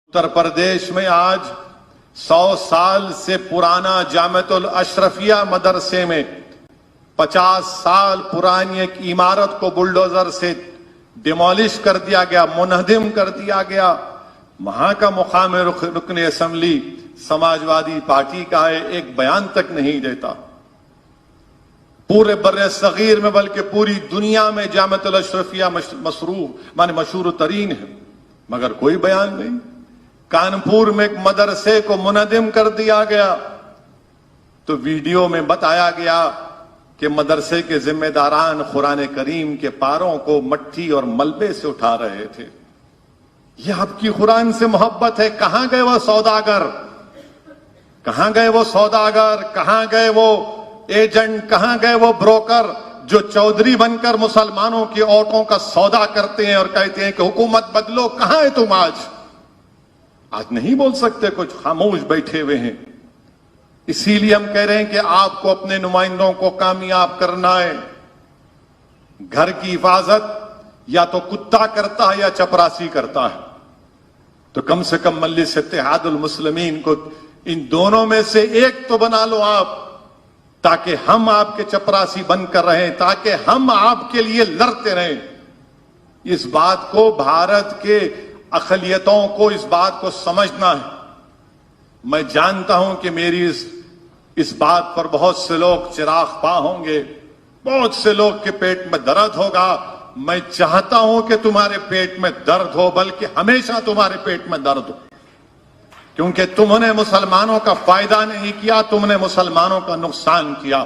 اتر پردیش میں آج 100 سال سے پرانا جامعۃ الاشرفیہ مدرسے میں 50 سال پرانی ایک عمارت کو بلڈوزر سے ڈیمولش کر دیا گیا، منہدم کر دیا گیا۔ وہاں کا مقام رکن اسمبلی سماجوادی پارٹی کا ہے، ایک بیان تک نہیں دیتا۔ پورے بر صغیر میں بلکہ پوری دنیا میں جامعۃ الاشرفیہ مشہور ترین ہے، مگر کوئی بیان نہیں۔ کانپور میں ایک مدرسے کو منہدم کر دیا گیا تو ویڈیو میں بتایا گیا کہ مدرسے کے ذمہ داران قرآن کریم کے پاروں کو مٹی اور ملبے سے اٹھا رہے تھے۔ یہ آپ کی قرآن سے محبت ہے؟ کہاں گئے وہ سوداگر؟ کہاں گئے وہ سوداگر؟ کہاں گئے وہ ایجنٹ؟ کہاں گئے وہ بروکر جو چودھری بن کر مسلمانوں کی عورتوں کا سودا کرتے ہیں اور کہتے ہیں کہ حکومت بدلو؟ کہاں ہے تم آج نہیں بول سکتے، کچھ خاموش بیٹھے ہوئے ہیں۔ اسی لیے ہم کہہ رہے ہیں کہ آپ کو اپنے نمائندوں کو کامیاب کرنا ہے۔ گھر کی حفاظت یا تو کتا کرتا ہے یا چپراسی کرتا ہے، تو کم سے کم مجلس اتحاد المسلمین کو ان دونوں میں سے ایک تو بنا لو آپ، تاکہ ہم آپ کے چپراسی بن کر رہیں، تاکہ ہم آپ کے لیے لڑتے رہیں۔ اس بات کو بھارت کے اقلیتوں کو اس بات کو سمجھنا ہے۔ میں جانتا ہوں کہ میری اس بات پر بہت سے لوگ چراغ پا ہوں گے، بہت سے لوگ کے پیٹ میں درد ہوگا۔ میں چاہتا ہوں کہ تمہارے پیٹ میں درد ہو، بلکہ ہمیشہ تمہارے پیٹ میں درد ہو، کیونکہ تم نے مسلمانوں کا فائدہ نہیں کیا، تم نے مسلمانوں کا نقصان کیا۔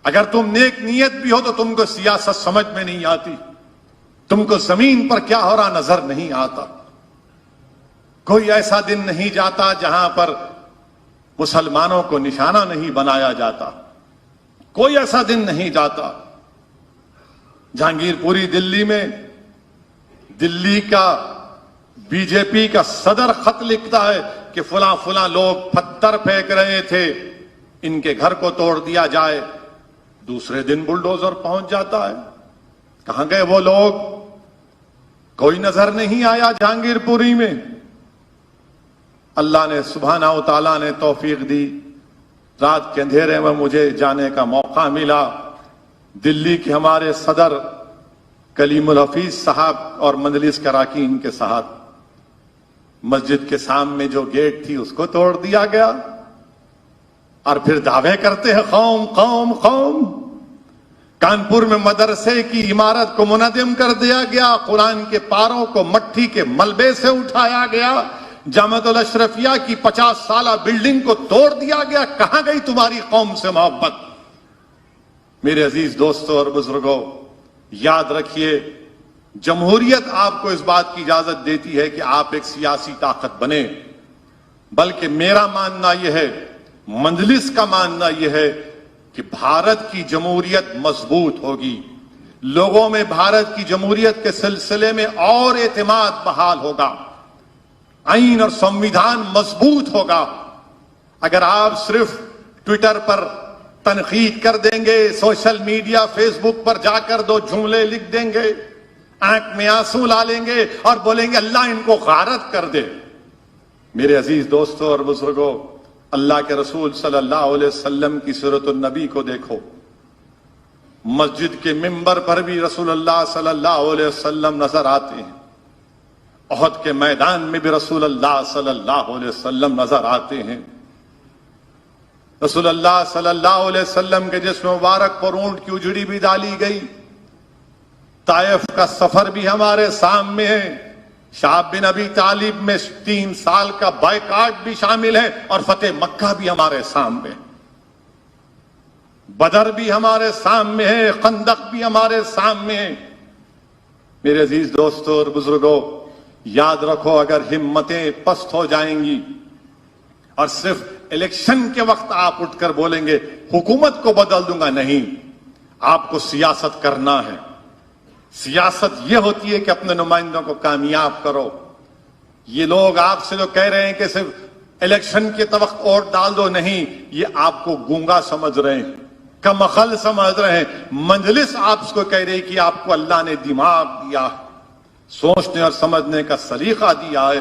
اگر تم نیک نیت بھی ہو تو تم کو سیاست سمجھ میں نہیں آتی، تم کو زمین پر کیا ہو رہا نظر نہیں آتا۔ کوئی ایسا دن نہیں جاتا جہاں پر مسلمانوں کو نشانہ نہیں بنایا جاتا، کوئی ایسا دن نہیں جاتا۔ جہانگیر پوری دلی میں دلی کا بی جے پی کا صدر خط لکھتا ہے کہ فلاں فلاں لوگ پتھر پھینک رہے تھے، ان کے گھر کو توڑ دیا جائے۔ دوسرے دن بلڈوزر پہنچ جاتا ہے۔ کہاں گئے وہ لوگ؟ کوئی نظر نہیں آیا جہانگیر پوری میں۔ اللہ نے سبحانہ و تعالیٰ نے توفیق دی، رات کے اندھیرے میں مجھے جانے کا موقع ملا۔ دلی کے ہمارے صدر کلیم الحفیظ صاحب اور مجلس کے اراکین کے ساتھ مسجد کے سامنے جو گیٹ تھی اس کو توڑ دیا گیا، اور پھر دعوے کرتے ہیں قوم قوم قوم۔ کانپور میں مدرسے کی عمارت کو منہدم کر دیا گیا، قرآن کے پاروں کو مٹی کے ملبے سے اٹھایا گیا، جامعۃ الاشرفیہ کی 50 سالہ بلڈنگ کو توڑ دیا گیا۔ کہاں گئی تمہاری قوم سے محبت؟ میرے عزیز دوستوں اور بزرگوں، یاد رکھیے، جمہوریت آپ کو اس بات کی اجازت دیتی ہے کہ آپ ایک سیاسی طاقت بنیں، بلکہ میرا ماننا یہ ہے، مجلس کا ماننا یہ ہے کہ بھارت کی جمہوریت مضبوط ہوگی، لوگوں میں بھارت کی جمہوریت کے سلسلے میں اور اعتماد بحال ہوگا، آئین اور سنویدھان مضبوط ہوگا۔ اگر آپ صرف ٹویٹر پر تنقید کر دیں گے، سوشل میڈیا فیس بک پر جا کر 2 جملے لکھ دیں گے، آنکھ میں آنسو لا لیں گے اور بولیں گے اللہ ان کو غارت کر دے۔ میرے عزیز دوستوں اور بزرگوں، اللہ کے رسول صلی اللہ علیہ وسلم کی سیرت النبی کو دیکھو۔ مسجد کے ممبر پر بھی رسول اللہ صلی اللہ علیہ وسلم نظر آتے ہیں، احد کے میدان میں بھی رسول اللہ صلی اللہ علیہ وسلم نظر آتے ہیں۔ رسول اللہ صلی اللہ علیہ وسلم کے جسم مبارک پر اونٹ کی اجڑی بھی ڈالی گئی۔ طائف کا سفر بھی ہمارے سامنے ہے، شعب بن ابی طالب میں 3 سال کا بائیکاٹ بھی شامل ہے، اور فتح مکہ بھی ہمارے سامنے، بدر بھی ہمارے سامنے ہے، خندق بھی ہمارے سامنے ہے۔ میرے عزیز دوستوں اور بزرگوں، یاد رکھو، اگر ہمتیں پست ہو جائیں گی اور صرف الیکشن کے وقت آپ اٹھ کر بولیں گے حکومت کو بدل دوں گا، نہیں، آپ کو سیاست کرنا ہے۔ سیاست یہ ہوتی ہے کہ اپنے نمائندوں کو کامیاب کرو۔ یہ لوگ آپ سے جو کہہ رہے ہیں کہ صرف الیکشن کے وقت ووٹ ڈال دو، نہیں، یہ آپ کو گونگا سمجھ رہے ہیں، کم عقل سمجھ رہے ہیں۔ مجلس آپ کو کہہ رہی کہ آپ کو اللہ نے دماغ دیا، سوچنے اور سمجھنے کا سلیقہ دیا ہے،